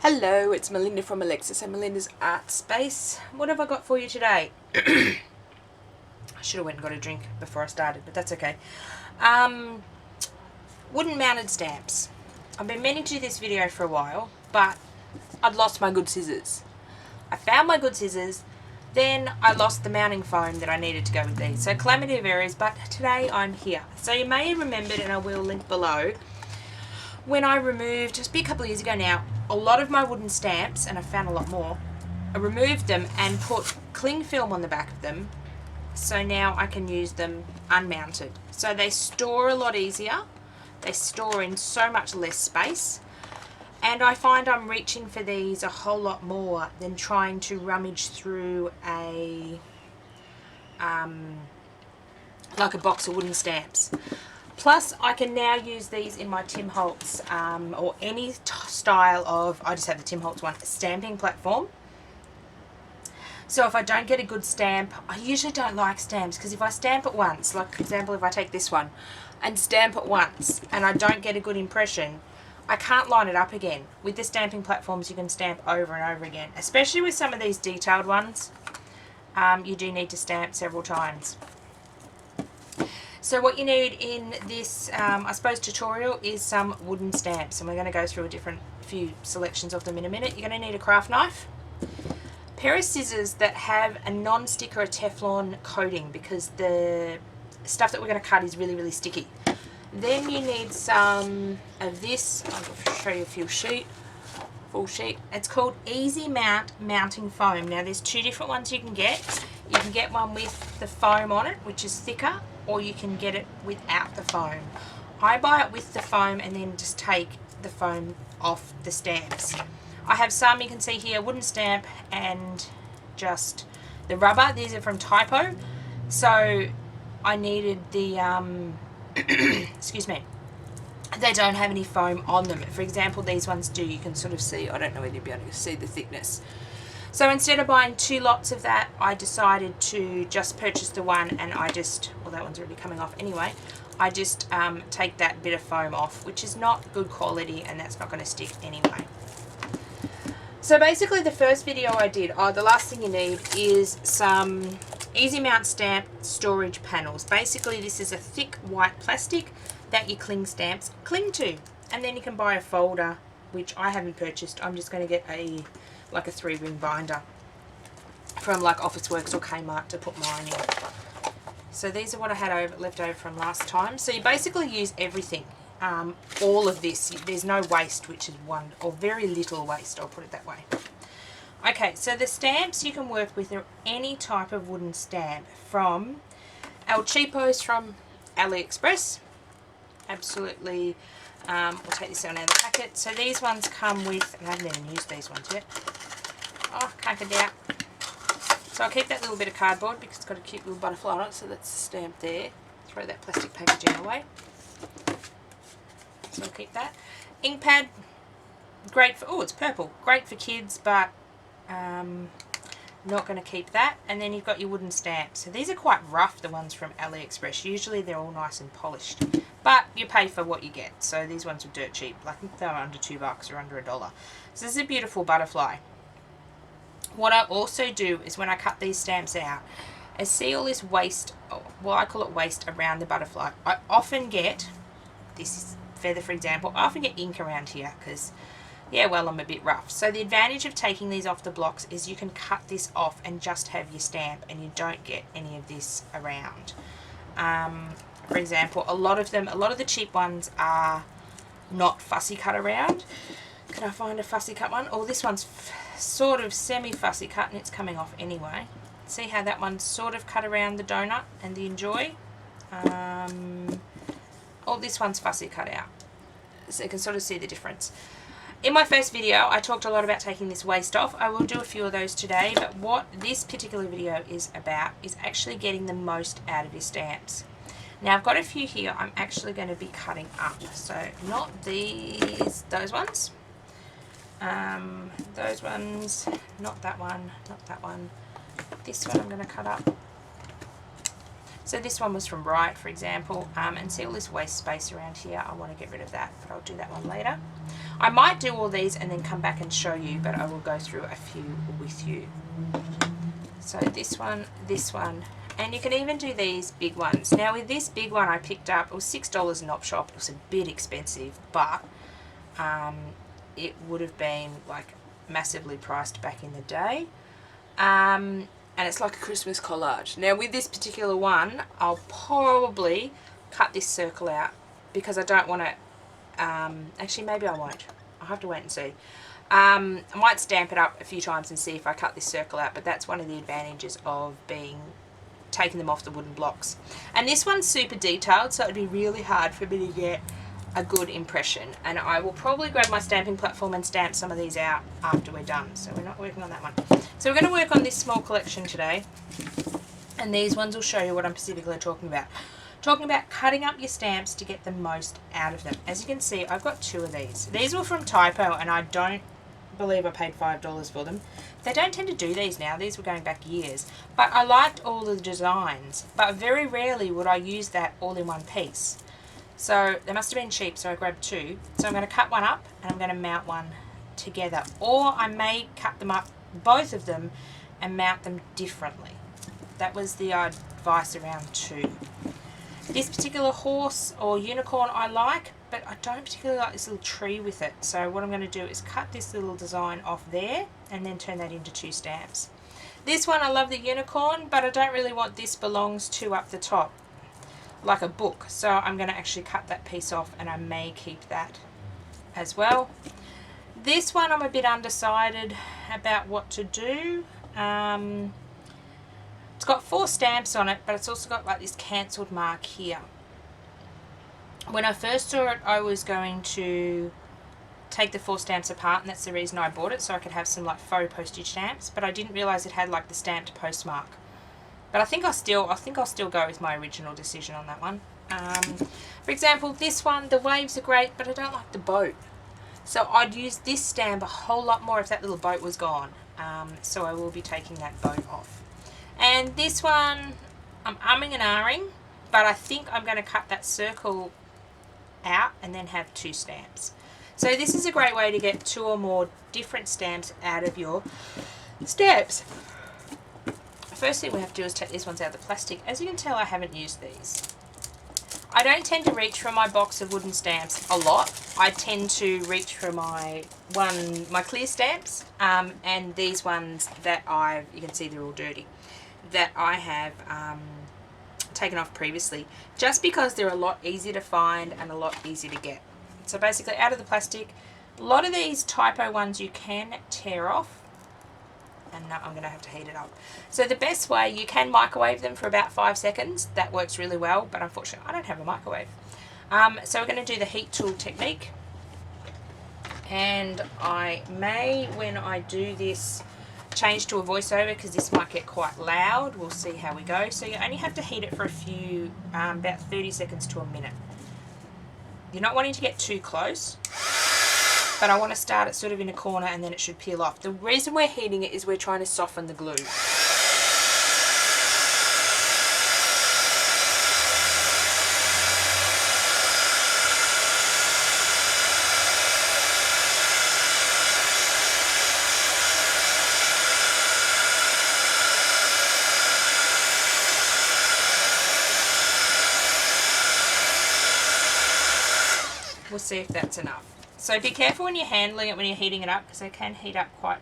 Hello, it's Melinda from Alexis and Melinda's Art Space. What have I got for you today? I should have went and got a drink before I started, but that's okay. Wooden mounted stamps. I've been meaning to do this video for a while, but I'd lost my good scissors. I found my good scissors, then I lost the mounting foam that I needed to go with these. So calamity of errors, but today I'm here. So you may have remembered, and I will link below, when I removed, just a couple of years ago now, a lot of my wooden stamps, and I found a lot more, I removed them and put cling film on the back of them, so now I can use them unmounted. So they store a lot easier, they store in so much less space, and I find I'm reaching for these a whole lot more than trying to rummage through a like a box of wooden stamps. Plus, I can now use these in my Tim Holtz or any style of, I just have the Tim Holtz one, stamping platform. So if I don't get a good stamp, I usually don't like stamps, because if I stamp it once, like for example if I take this one and stamp it once and I don't get a good impression, I can't line it up again. With the stamping platforms you can stamp over and over again, especially with some of these detailed ones. You do need to stamp several times. So what you need in this, I suppose, tutorial is some wooden stamps, and we're going to go through a few selections of them in a minute. You're going to need a craft knife, a pair of scissors that have a non-stick or a Teflon coating, because the stuff that we're going to cut is really, really sticky. Then you need some of this. I'll show you a full sheet. It's called Easy Mount Mounting Foam. Now there's two different ones you can get. You can get one with the foam on it, which is thicker, or you can get it without the foam. I buy it with the foam and then just take the foam off the stamps. I have some, you can see here, wooden stamp and just the rubber. These are from Typo. So I needed the, excuse me, they don't have any foam on them. For example, these ones do. You can sort of see, I don't know whether you'll be able to see the thickness. So instead of buying two lots of that, I decided to just purchase the one, and I just, well, that one's already coming off anyway, I just take that bit of foam off, which is not good quality, and that's not going to stick anyway. So basically the first video I did, the last thing you need is some Easy Mount Stamp storage panels. Basically this is a thick white plastic that your cling stamps cling to, and then you can buy a folder, which I haven't purchased. I'm just going to get like a 3-ring binder from like Officeworks or Kmart to put mine in. So these are what I had left over from last time. So you basically use everything, all of this. There's no waste, which is one, or very little waste, I'll put it that way. Okay, so the stamps you can work with are any type of wooden stamp, from our cheapos from AliExpress. Absolutely. We'll take this out of the packet. So these ones come with, and I haven't even used these ones yet. Oh, can't get it out. So I'll keep that little bit of cardboard because it's got a cute little butterfly on it, so that's the stamp there. Throw that plastic packaging away. So I'll keep that. Ink pad, great for, oh, it's purple. Great for kids, but not going to keep that. And then you've got your wooden stamps. So these are quite rough, the ones from AliExpress. Usually they're all nice and polished, but you pay for what you get. So these ones are dirt cheap. I think they're under $2 or under $1. So this is a beautiful butterfly. What I also do is when I cut these stamps out, I see all this waste, well, I call it waste, around the butterfly. I often get, this feather for example, I often get ink around here because, yeah, well, I'm a bit rough. So the advantage of taking these off the blocks is you can cut this off and just have your stamp, and you don't get any of this around. For example, a lot of the cheap ones are not fussy cut around. Can I find a fussy cut one? Oh, this one's sort of semi-fussy cut, and it's coming off anyway. See how that one's sort of cut around the donut and the enjoy? Oh, this one's fussy cut out. So you can sort of see the difference. In my first video, I talked a lot about taking this waste off. I will do a few of those today, but what this particular video is about is actually getting the most out of your stamps. Now I've got a few here I'm actually going to be cutting up. So not those ones. Those ones, not that one, not that one. This one I'm going to cut up. So this one was from Bright, for example, and see all this waste space around here. I want to get rid of that, but I'll do that one later. I might do all these and then come back and show you, but I will go through a few with you. So this one, and you can even do these big ones. Now with this big one I picked up, it was $6 in Op Shop. It was a bit expensive, but it would have been like massively priced back in the day. And it's like a Christmas collage. Now with this particular one, I'll probably cut this circle out because I don't want to, actually maybe I won't. I'll have to wait and see. I might stamp it up a few times and see if I cut this circle out, but that's one of the advantages of taking them off the wooden blocks. And this one's super detailed, so it'd be really hard for me to get a good impression, and I will probably grab my stamping platform and stamp some of these out after we're done. So we're not working on that one. So we're going to work on this small collection today, and these ones will show you what I'm specifically talking about. Talking about cutting up your stamps to get the most out of them. As you can see, I've got 2 of these. These were from Typo, and I don't believe I paid $5 for them. They don't tend to do these now. These were going back years. But I liked all the designs, but very rarely would I use that all in one piece. So they must have been cheap, so I grabbed 2. So I'm going to cut one up and I'm going to mount one together. Or I may cut them up, both of them, and mount them differently. That was the advice around 2. This particular horse or unicorn I like, but I don't particularly like this little tree with it. So what I'm going to do is cut this little design off there and then turn that into 2 stamps. This one I love the unicorn, but I don't really want this belongs to up the top, like a book. So I'm going to actually cut that piece off, and I may keep that as well. This one I'm a bit undecided about what to do. It's got 4 stamps on it, but it's also got like this cancelled mark here. When I first saw it, I was going to take the 4 stamps apart, and that's the reason I bought it, so I could have some like faux postage stamps, but I didn't realise it had like the stamped postmark. But I think I'll still go with my original decision on that one. For example, this one, the waves are great, but I don't like the boat. So I'd use this stamp a whole lot more if that little boat was gone. So I will be taking that boat off. And this one, I'm umming and ahhing, but I think I'm going to cut that circle out and then have 2 stamps. So this is a great way to get 2 or more different stamps out of your stamps. First thing we have to do is take these ones out of the plastic. As you can tell, I haven't used these. I don't tend to reach for my box of wooden stamps a lot. I tend to reach for my clear stamps, and these ones that you can see they're all dirty, that I have taken off previously, just because they're a lot easier to find and a lot easier to get. So basically out of the plastic. A lot of these Typo ones you can tear off, and now I'm going to have to heat it up. So the best way, you can microwave them for about 5 seconds. That works really well, but unfortunately I don't have a microwave. So we're going to do the heat tool technique, and I may, when I do this, change to a voiceover because this might get quite loud. We'll see how we go. So you only have to heat it for a few, about 30 seconds to a minute. You're not wanting to get too close, but I want to start it sort of in a corner and then it should peel off. The reason we're heating it is we're trying to soften the glue. We'll see if that's enough. So be careful when you're handling it, when you're heating it up, because they can heat up quite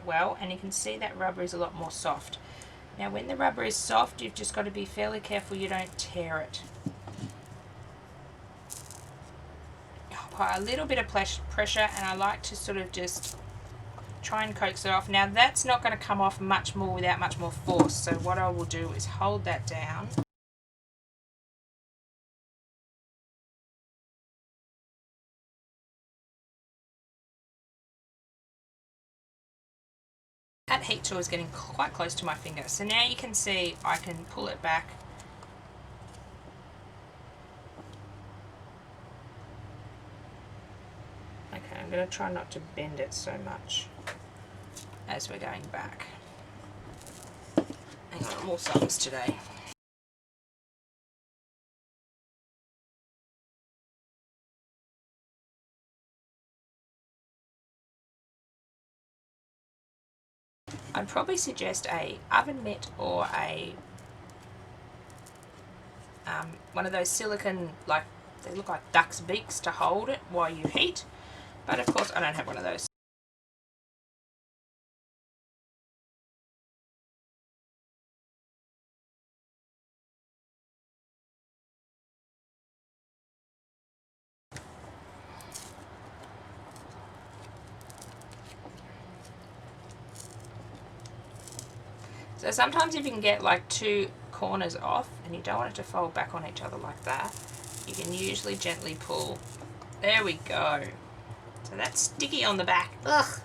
well, and you can see that rubber is a lot more soft. Now when the rubber is soft, you've just got to be fairly careful you don't tear it. I'll apply a little bit of pressure, and I like to sort of just try and coax it off. Now that's not going to come off much more without much more force, so what I will do is hold that down. That heat tool is getting quite close to my finger, so now you can see I can pull it back. Okay, I'm going to try not to bend it so much as we're going back. Hang on, I'm all songs today. I'd probably suggest a oven mitt or a one of those silicone, like they look like duck's beaks, to hold it while you heat. But of course I don't have one of those. So sometimes if you can get like two corners off and you don't want it to fold back on each other like that, you can usually gently pull. There we go. So that's sticky on the back. Ugh.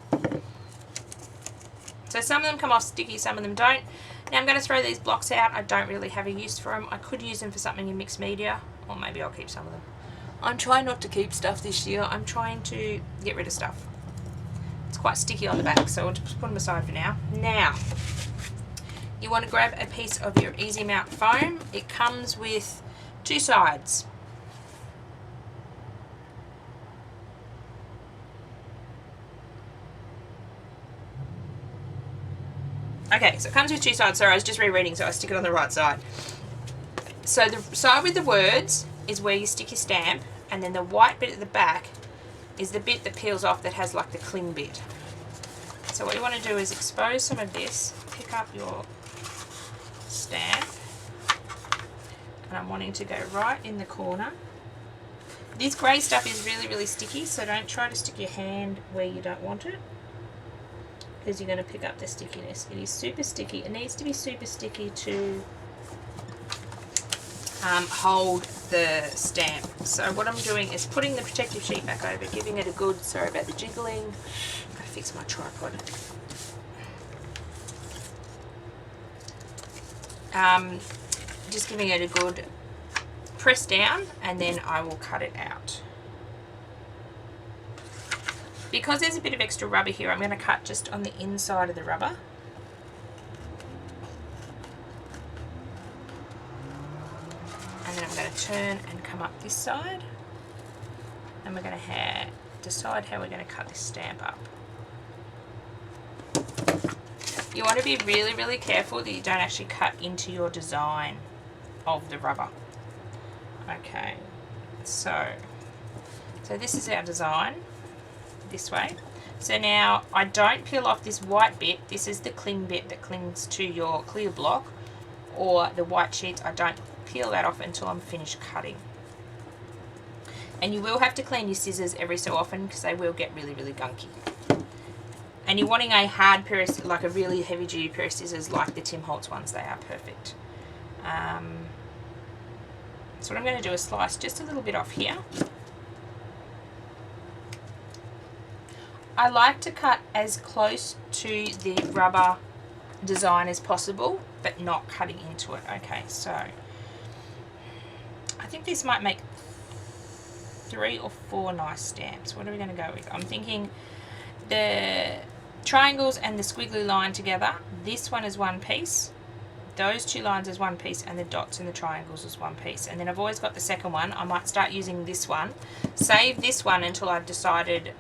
So some of them come off sticky, some of them don't. Now I'm going to throw these blocks out. I don't really have a use for them. I could use them for something in mixed media, or maybe I'll keep some of them. I'm trying not to keep stuff this year. I'm trying to get rid of stuff. It's quite sticky on the back, so I'll just put them aside for now. Now, you want to grab a piece of your Easy Mount foam. It comes with two sides. Okay, so it comes with two sides. Sorry, I was just rereading, so I stick it on the right side. So the side with the words is where you stick your stamp, and then the white bit at the back is the bit that peels off that has like the cling bit. So what you want to do is expose some of this, pick up your stamp, and I'm wanting to go right in the corner. This grey stuff is really, really sticky, so don't try to stick your hand where you don't want it, because you're going to pick up the stickiness. It is super sticky. It needs to be super sticky to hold the stamp. So what I'm doing is putting the protective sheet back over, giving it a good, sorry about the jiggling, gotta fix my tripod. Just giving it a good press down, and then I will cut it out. Because there's a bit of extra rubber here, I'm going to cut just on the inside of the rubber. And then I'm going to turn and come up this side. And we're going to decide how we're going to cut this stamp up. You want to be really, really careful that you don't actually cut into your design of the rubber. Okay, so this is our design. This way. So now I don't peel off this white bit. This is the cling bit that clings to your clear block, or the white sheets. I don't peel that off until I'm finished cutting. And you will have to clean your scissors every so often, because they will get really, really gunky. And you're wanting a hard pair of, like a really heavy duty pair of scissors like the Tim Holtz ones. They are perfect. So what I'm going to do is slice just a little bit off here. I like to cut as close to the rubber design as possible, but not cutting into it. Okay, so I think this might make 3 or 4 nice stamps. What are we going to go with? I'm thinking the triangles and the squiggly line together. This one is one piece. Those two lines is one piece, and the dots and the triangles is one piece. And then I've always got the second one. I might start using this one. Save this one until I've decided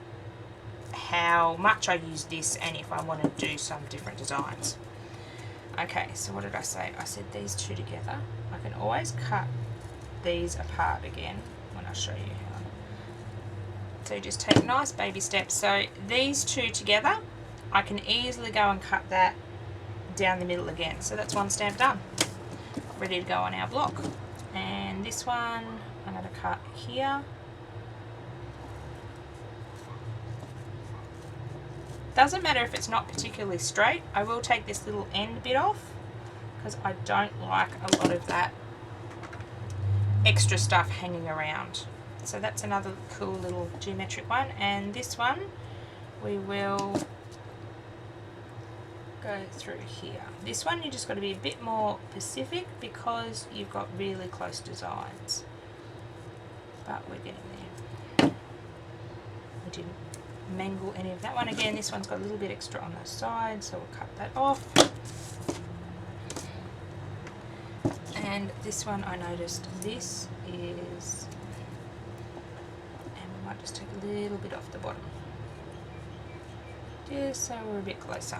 how much I use this and if I want to do some different designs. Okay, so what did I say? I said these two together. I can always cut these apart again when I show you how. So just take nice baby steps. So these two together, I can easily go and cut that down the middle again. So that's one stamp done. Ready to go on our block. And this one I'm going to cut here. Doesn't matter if it's not particularly straight. I will take this little end bit off because I don't like a lot of that extra stuff hanging around. So that's another cool little geometric one. And this one we will go through here. This one you just got to be a bit more specific because you've got really close designs. But we're getting there. We didn't mangle any of that one. Again, this one's got a little bit extra on the side, so we'll cut that off. And this one I noticed this is, and we might just take a little bit off the bottom just so we're a bit closer.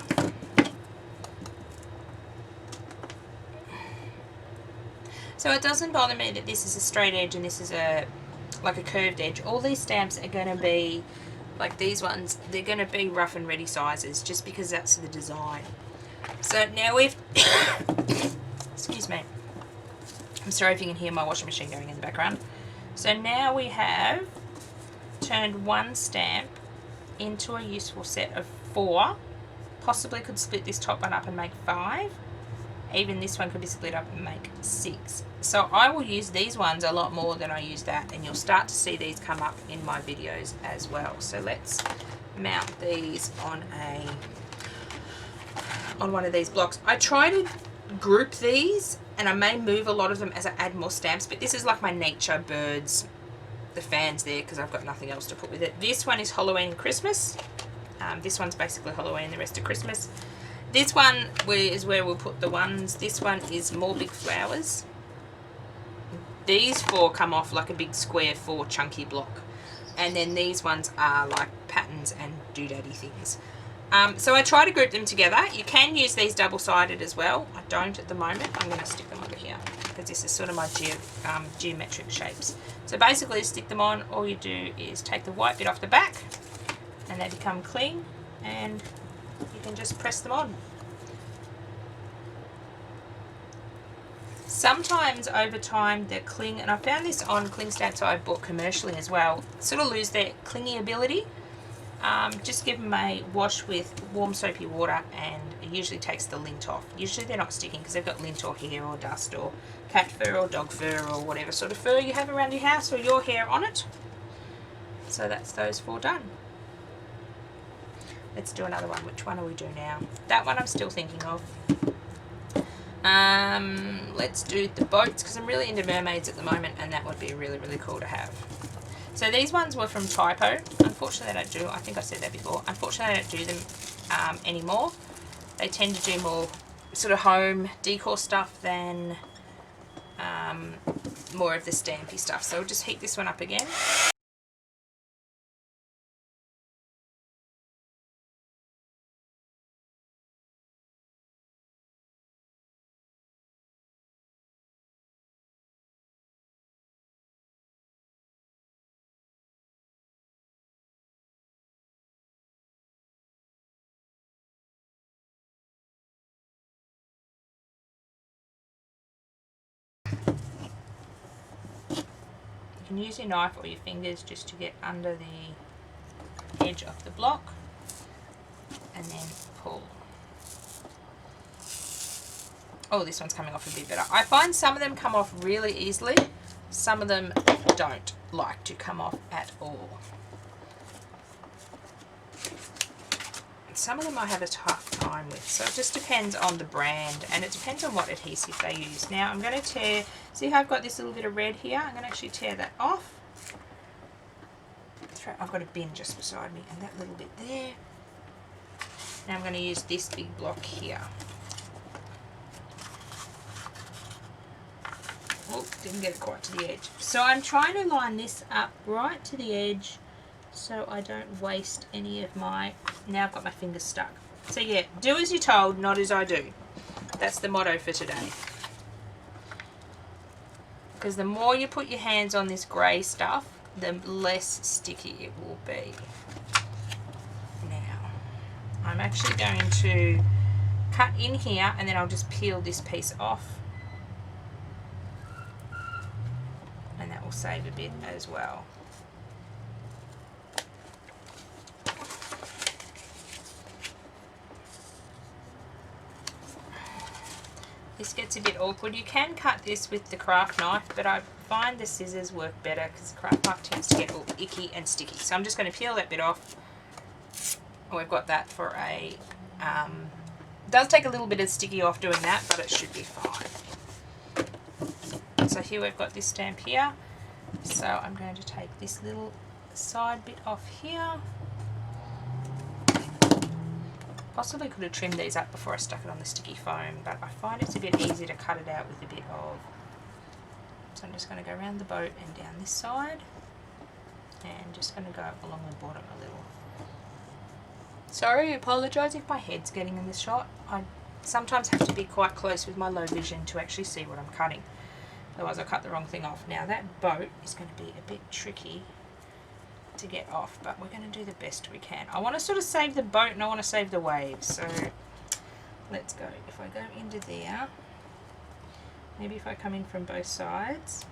So it doesn't bother me that this is a straight edge and this is like a curved edge. All these stamps are going to be, like these ones, they're going to be rough and ready sizes just because that's the design. So now we've, excuse me, I'm sorry if you can hear my washing machine going in the background. So now we have turned one stamp into a useful set of 4. Possibly could split this top one up and make 5. Even this one could be split up and make 6. So I will use these ones a lot more than I use that, and you'll start to see these come up in my videos as well. So let's mount these on one of these blocks. I try to group these, and I may move a lot of them as I add more stamps, but this is like my nature birds, the fans there, because I've got nothing else to put with it. This one is Halloween and Christmas. This one's basically Halloween, the rest of Christmas. This one is where we'll put the ones. This one is more big flowers. These 4 come off like a big square 4 chunky block. And then these ones are like patterns and doodaddy things. So I try to group them together. You can use these double-sided as well. I don't at the moment. I'm going to stick them over here because this is sort of my geometric shapes. So basically to stick them on, all you do is take the white bit off the back and they become clean, and you can just press them on. Sometimes over time the cling, and I found this on cling stamps I bought commercially as well, sort of lose their clingy ability. Just give them a wash with warm soapy water and it usually takes the lint off. Usually they're not sticking because they've got lint or hair or dust or cat fur or dog fur or whatever sort of fur you have around your house or your hair on it. So that's those 4 done. Let's do another one. Which one do we do now? That one I'm still thinking of. Let's do the boats because I'm really into mermaids at the moment, and that would be really, really cool to have. So these ones were from Typo. Unfortunately, I think I said that before. Unfortunately, I don't do them anymore. They tend to do more sort of home decor stuff than more of the stampy stuff. So we'll just heat this one up again. You can use your knife or your fingers just to get under the edge of the block and then pull. Oh, this one's coming off a bit better. I find some of them come off really easily, some of them don't like to come off at all. Some of them I have a tough time with, so it just depends on the brand and it depends on what adhesive they use. Now I'm going to tear, see how I've got this little bit of red here? I'm going to actually tear that off. I've got a bin just beside me and that little bit there. Now I'm going to use this big block here. Oh, didn't get it quite to the edge. So I'm trying to line this up right to the edge so I don't waste any of my, now I've got my fingers stuck. So yeah, do as you're told, not as I do. That's the motto for today. Because the more you put your hands on this grey stuff, the less sticky it will be. Now, I'm actually going to cut in here and then I'll just peel this piece off. And that will save a bit as well. This gets a bit awkward. You can cut this with the craft knife, but I find the scissors work better because the craft knife tends to get all icky and sticky. So I'm just going to peel that bit off. We've got that for a, it does take a little bit of sticky off doing that, but it should be fine. So here we've got this stamp here. So I'm going to take this little side bit off here. Possibly could have trimmed these up before I stuck it on the sticky foam, but I find it's a bit easier to cut it out with a bit of. So I'm just going to go around the boat and down this side, and just going to go along the bottom a little. Sorry, I apologise if my head's getting in this shot. I sometimes have to be quite close with my low vision to actually see what I'm cutting. Otherwise I cut the wrong thing off. Now that boat is going to be a bit tricky to get off, but we're going to do the best we can. I want to sort of save the boat and I want to save the waves, so let's go. If I go into there, maybe if I come in from both sides.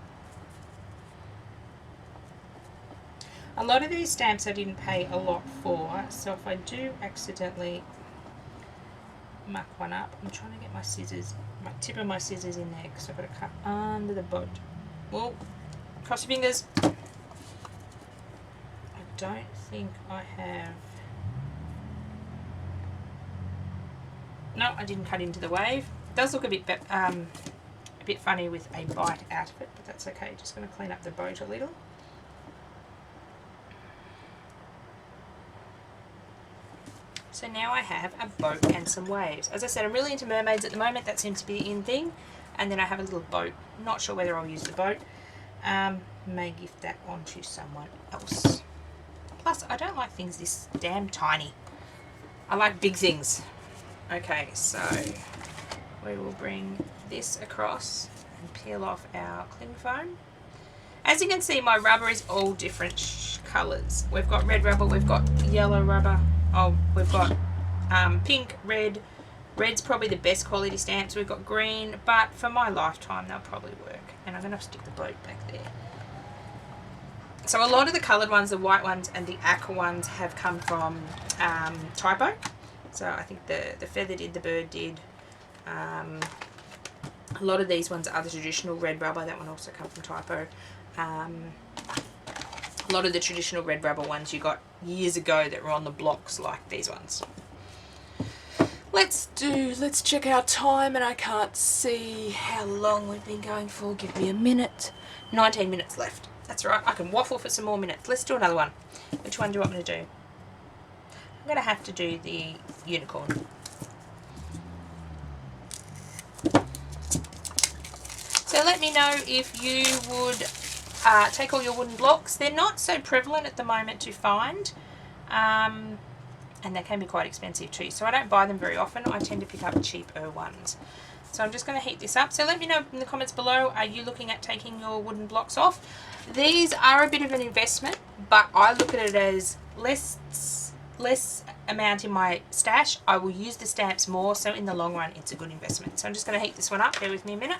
A lot of these stamps I didn't pay a lot for, so if I do accidentally muck one up, I'm trying to get my scissors, my tip of my scissors in there because I've got to cut under the boat. Well, cross your fingers. I don't think I have. No, I didn't cut into the wave. It does look a bit funny with a bite out of it, but that's okay. Just going to clean up the boat a little. So now I have a boat and some waves. As I said, I'm really into mermaids at the moment. That seems to be the in thing. And then I have a little boat. Not sure whether I'll use the boat. May gift that on to someone else. Plus, I don't like things this damn tiny. I like big things. Okay, so we will bring this across and peel off our cling foam. As you can see, my rubber is all different colours. We've got red rubber, we've got yellow rubber. Oh, we've got pink, red. Red's probably the best quality stamps. We've got green, but for my lifetime, they'll probably work. And I'm going to stick the boat back there. So a lot of the coloured ones, the white ones and the aqua ones have come from Typo. So I think the feather did, the bird did. A lot of these ones are the traditional red rubber. That one also come from Typo. A lot of the traditional red rubber ones you got years ago that were on the blocks like these ones. Let's check our time, and I can't see how long we've been going for. Give me a minute. 19 minutes left. That's right, I can waffle for some more minutes. Let's do another one. Which one do you want me to do? I'm going to have to do the unicorn. So let me know if you would take all your wooden blocks. They're not so prevalent at the moment to find, and they can be quite expensive too, so I don't buy them very often. I tend to pick up cheaper ones. So I'm just going to heat this up. So let me know in the comments below, are you looking at taking your wooden blocks off? These are a bit of an investment, but I look at it as less amount in my stash. I will use the stamps more, so in the long run it's a good investment. So I'm just going to heat this one up. Bear with me a minute.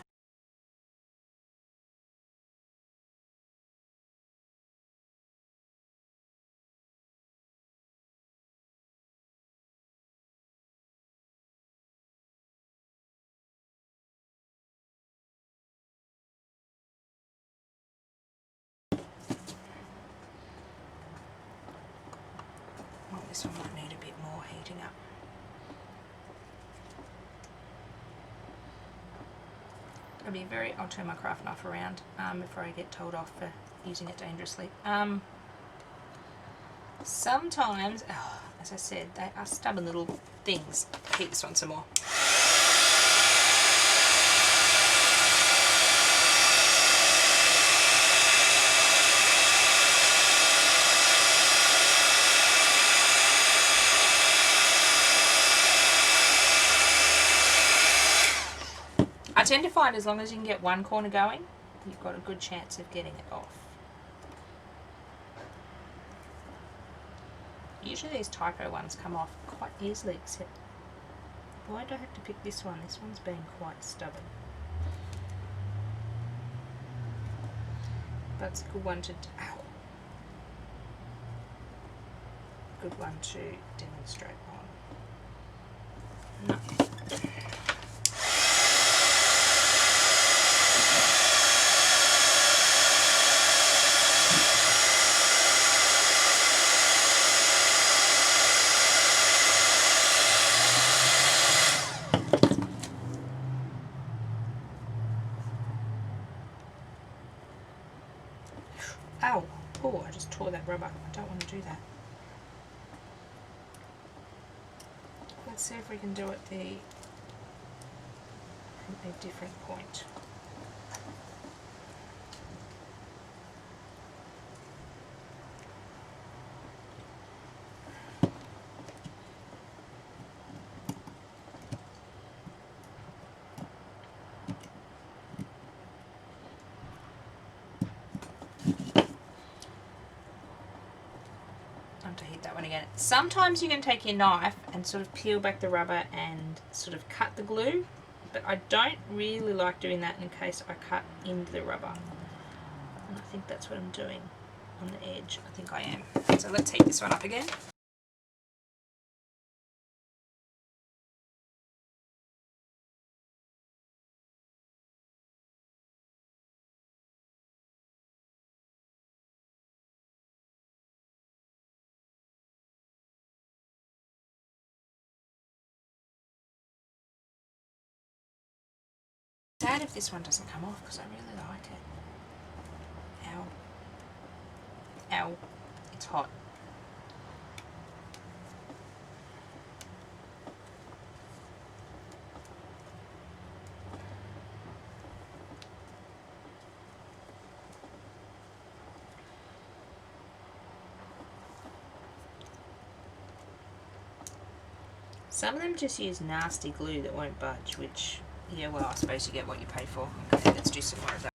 This one might need a bit more heating up. I'll turn my craft knife around before I get told off for using it dangerously. Sometimes, as I said, they are stubborn little things. Heat this one some more. I tend to find as long as you can get one corner going, you've got a good chance of getting it off. Usually these Typo ones come off quite easily, except why do I have to pick this one? This one's being quite stubborn. That's a good one to, good one to demonstrate on. No. Ow! Oh, I just tore that rubber. I don't want to do that. Let's see if we can do it from a different point. hit that one again. Sometimes you can take your knife and sort of peel back the rubber and sort of cut the glue, but I don't really like doing that in case I cut into the rubber. And I think that's what I'm doing on the edge. I think I am. So let's heat this one up again. Sad if this one doesn't come off because I really like it. Ow. Ow. It's hot. Some of them just use nasty glue that won't budge, which, yeah, well, I suppose you get what you pay for. Okay, let's do some more of that.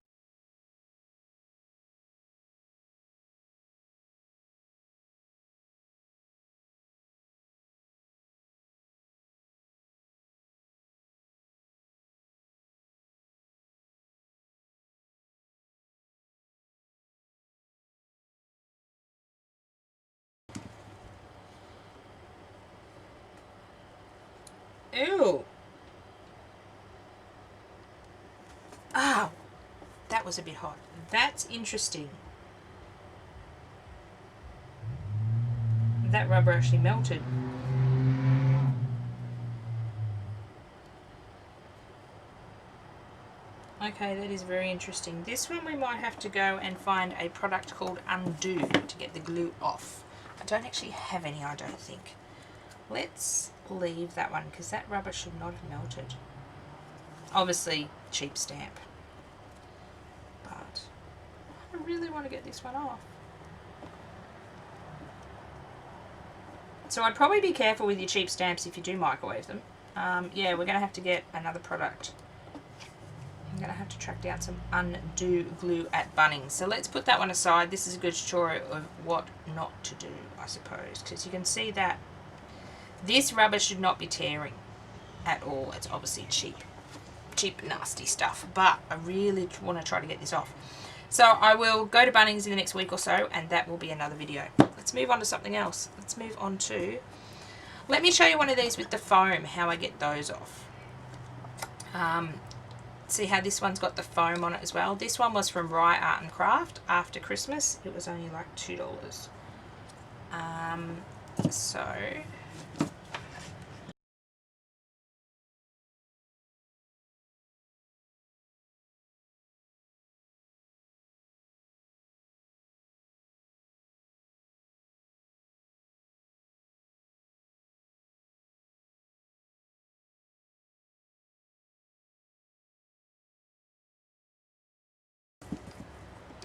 Ew. Oh, that was a bit hot. That's interesting. That rubber actually melted. Okay, that is very interesting. This one we might have to go and find a product called Undo to get the glue off. I don't actually have any, I don't think. Let's leave that one because that rubber should not have melted. Obviously, cheap stamp. But I really want to get this one off. So I'd probably be careful with your cheap stamps if you do microwave them. Yeah, we're going to have to get another product. I'm going to have to track down some Undo glue at Bunnings. So let's put that one aside. This is a good tutorial of what not to do, I suppose, because you can see that this rubber should not be tearing at all. It's obviously cheap, nasty stuff, but I really want to try to get this off. So I will go to Bunnings in the next week or so, and that will be another video. Let's move on to something else. Let's move on to, let me show you one of these with the foam, how I get those off. See how this one's got the foam on it as well. This one was from Rye Art and Craft after Christmas. It was only like $2.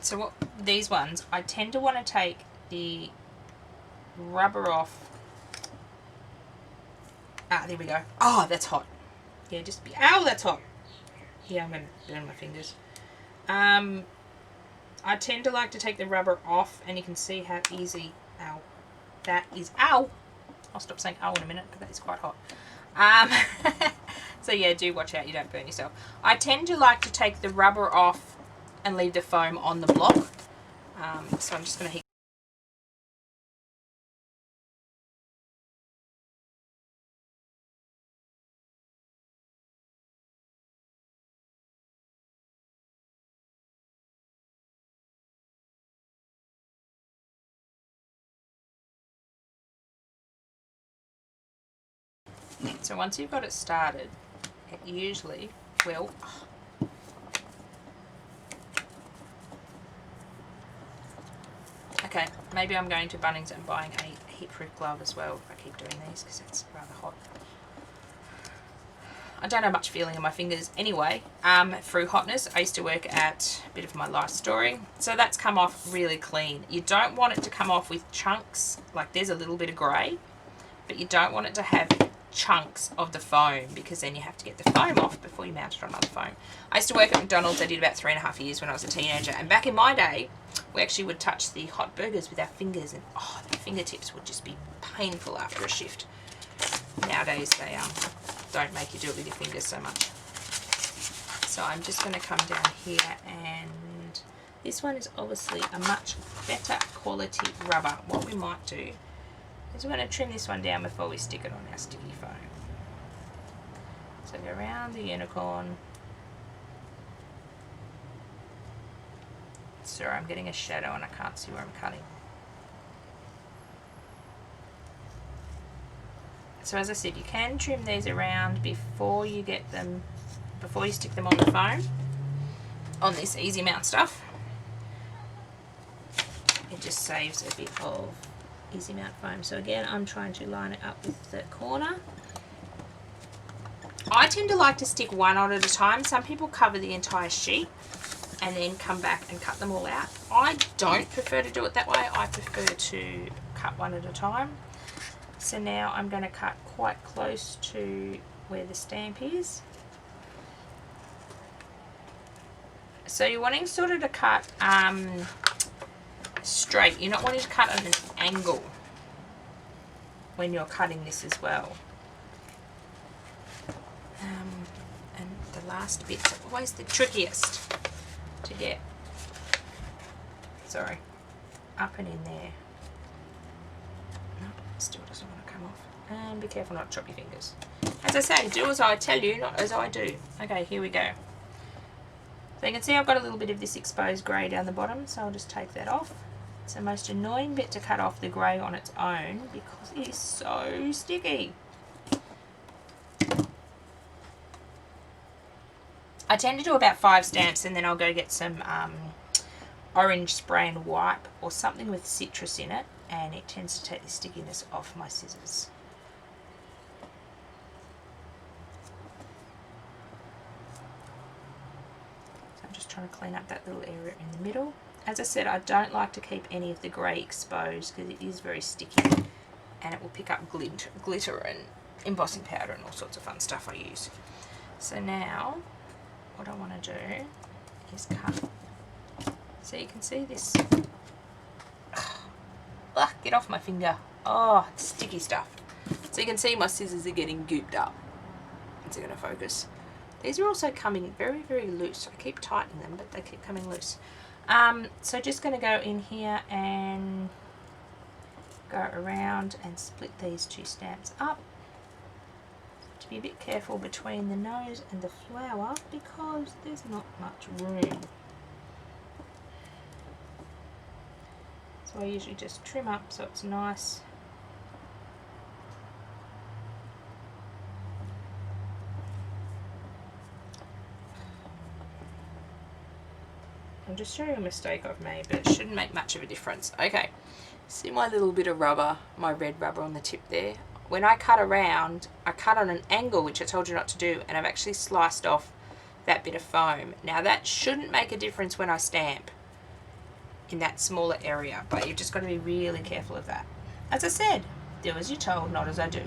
So what these ones, I tend to want to take the rubber off. Ah, there we go. Oh, that's hot. Yeah, just be, ow, that's hot. Yeah, I'm going to burn my fingers. I tend to like to take the rubber off, and you can see how easy, ow, that is, ow. I'll stop saying ow in a minute because that is quite hot. So yeah, do watch out you don't burn yourself. I tend to like to take the rubber off and leave the foam on the block. So I'm just going to heat. So once you've got it started, it usually will. Okay, maybe I'm going to Bunnings and buying a heat-proof glove as well if I keep doing these because it's rather hot. I don't have much feeling in my fingers anyway. Through hotness, I used to work at a bit of my life story. So that's come off really clean. You don't want it to come off with chunks, like there's a little bit of grey, but you don't want it to have chunks of the foam, because then you have to get the foam off before you mount it on other foam. I used to work at McDonald's. I did about 3.5 years when I was a teenager, and back in my day we actually would touch the hot burgers with our fingers, and oh, the fingertips would just be painful after a shift. Nowadays they don't make you do it with your fingers so much. So I'm just going to come down here, and this one is obviously a much better quality rubber. What we might do is we're going to trim this one down before we stick it on our sticky foam. So go around the unicorn. Sorry, I'm getting a shadow and I can't see where I'm cutting. So as I said, you can trim these around before you get them, before you stick them on the foam, on this Easy Mount stuff. It just saves a bit of Easy Mount foam. So again, I'm trying to line it up with the corner. I tend to like to stick one on at a time. Some people cover the entire sheet and then come back and cut them all out. I don't prefer to do it that way. I prefer to cut one at a time. So now I'm going to cut quite close to where the stamp is. So you're wanting sort of to cut straight. You're not wanting to cut at an angle when you're cutting this as well. And the last bit's always the trickiest to get. Sorry, up and in there. No, still doesn't want to come off. And be careful not to chop your fingers. As I say, do as I tell you, not as I do. Okay, here we go. So you can see I've got a little bit of this exposed grey down the bottom, so I'll just take that off. It's the most annoying bit to cut off, the grey on its own, because it is so sticky. I tend to do about 5 stamps, and then I'll go get some orange spray and wipe or something with citrus in it, and it tends to take the stickiness off my scissors. So I'm just trying to clean up that little area in the middle. As I said, I don't like to keep any of the grey exposed because it is very sticky and it will pick up glitter and embossing powder and all sorts of fun stuff I use. So now what I want to do is cut. So you can see this. Ugh, get off my finger. Oh, it's sticky stuff. So you can see my scissors are getting gooped up. Is it going to focus? These are also coming very, very loose. I keep tightening them, but they keep coming loose. So just going to go in here and go around and split these 2 stamps up. To be a bit careful between the nose and the flower because there's not much room. So I usually just trim up so it's nice. I'm just showing a mistake I've made, but it shouldn't make much of a difference. Okay, see my little bit of rubber, my red rubber on the tip there? When I cut around, I cut on an angle, which I told you not to do, and I've actually sliced off that bit of foam. Now that shouldn't make a difference when I stamp in that smaller area, but you've just got to be really careful of that. As I said, do as you're told, not as I do.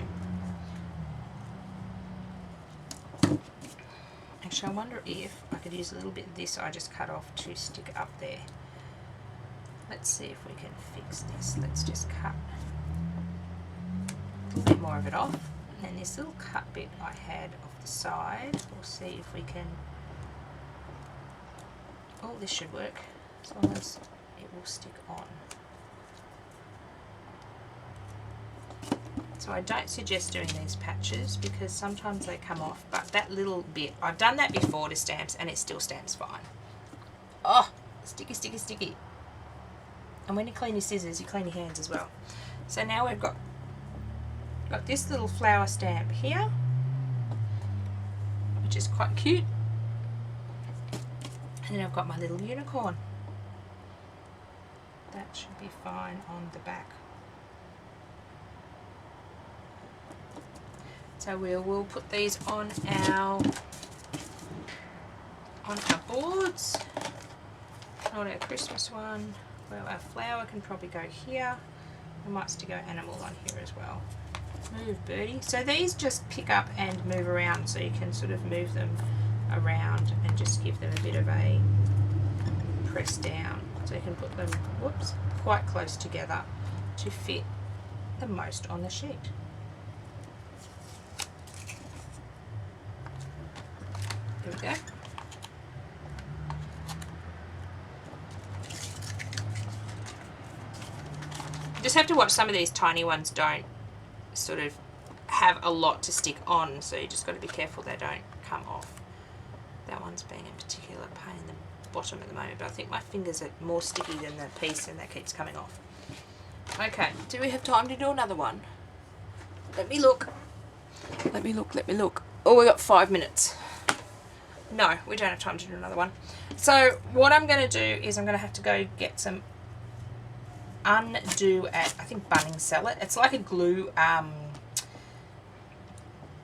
Actually, I wonder if I could use a little bit of this I just cut off to stick up there. Let's see if we can fix this. Let's just cut a little bit more of it off. And then this little cut bit I had off the side, we'll see if we can... Oh, this should work, as long as it will stick on. So I don't suggest doing these patches because sometimes they come off, but that little bit, I've done that before to stamps and it still stamps fine. Oh, sticky, sticky, sticky. And when you clean your scissors, you clean your hands as well. So now we've got this little flower stamp here, which is quite cute. And then I've got my little unicorn. That should be fine on the back. So we'll put these on our boards. Not our Christmas one. Well, our flower can probably go here. We might stick our animal on here as well. Move, birdie. So these just pick up and move around, so you can sort of move them around and just give them a bit of a press down. So you can put them, whoops, quite close together to fit the most on the sheet. There we go. Just have to watch, some of these tiny ones don't sort of have a lot to stick on, so you just got to be careful they don't come off. That one's being a particular pain in the bottom at the moment, but I think my fingers are more sticky than the piece and that keeps coming off. Okay, do we have time to do another one? Let me look. Let me look, let me look. Oh, we got 5 minutes. No, we don't have time to do another one. So what I'm going to do is I'm going to have to go get some Undo at, I think Bunnings sell it. It's like a glue,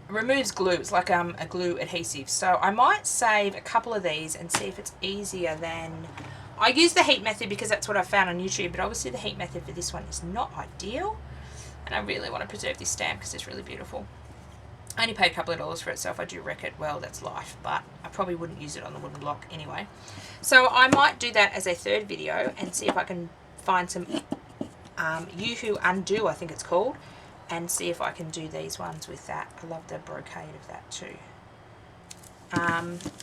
removes glue. It's like a glue adhesive. So I might save a couple of these and see if it's easier than... I use the heat method because that's what I found on YouTube, but obviously the heat method for this one is not ideal. And I really want to preserve this stamp because it's really beautiful. I only paid a couple of dollars for it, so if I do wreck it, well, that's life. But I probably wouldn't use it on the wooden block anyway. So I might do that as a third video and see if I can find some Yoo-Hoo Undo, I think it's called, and see if I can do these ones with that. I love the brocade of that too.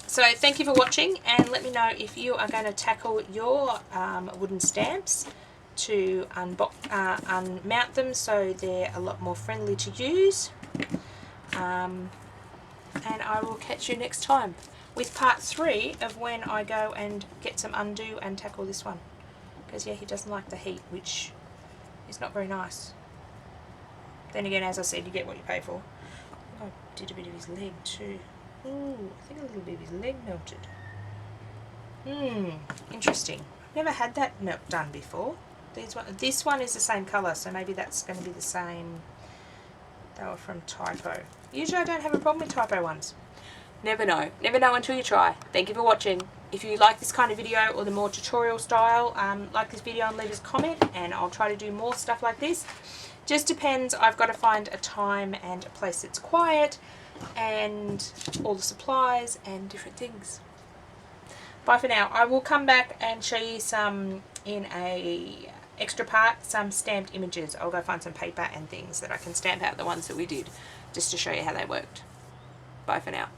So thank you for watching, and let me know if you are going to tackle your wooden stamps to unmount them so they're a lot more friendly to use. And I will catch you next time with part 3 of when I go and get some Undo and tackle this one, because yeah, he doesn't like the heat, which is not very nice. Then again, as I said, you get what you pay for. I think I did a bit of his leg too. Ooh, I think a little bit of his leg melted. Interesting. I've never had that melt done before. This one is the same colour, so maybe that's going to be the same. They were from Typo. Usually I don't have a problem with Typo ones. Never know. Never know until you try. Thank you for watching. If you like this kind of video or the more tutorial style, like this video and leave us a comment, and I'll try to do more stuff like this. Just depends. I've got to find a time and a place that's quiet and all the supplies and different things. Bye for now. I will come back and show you some in a extra part, some stamped images. I'll go find some paper and things that I can stamp out the ones that we did, just to show you how they worked. Bye for now.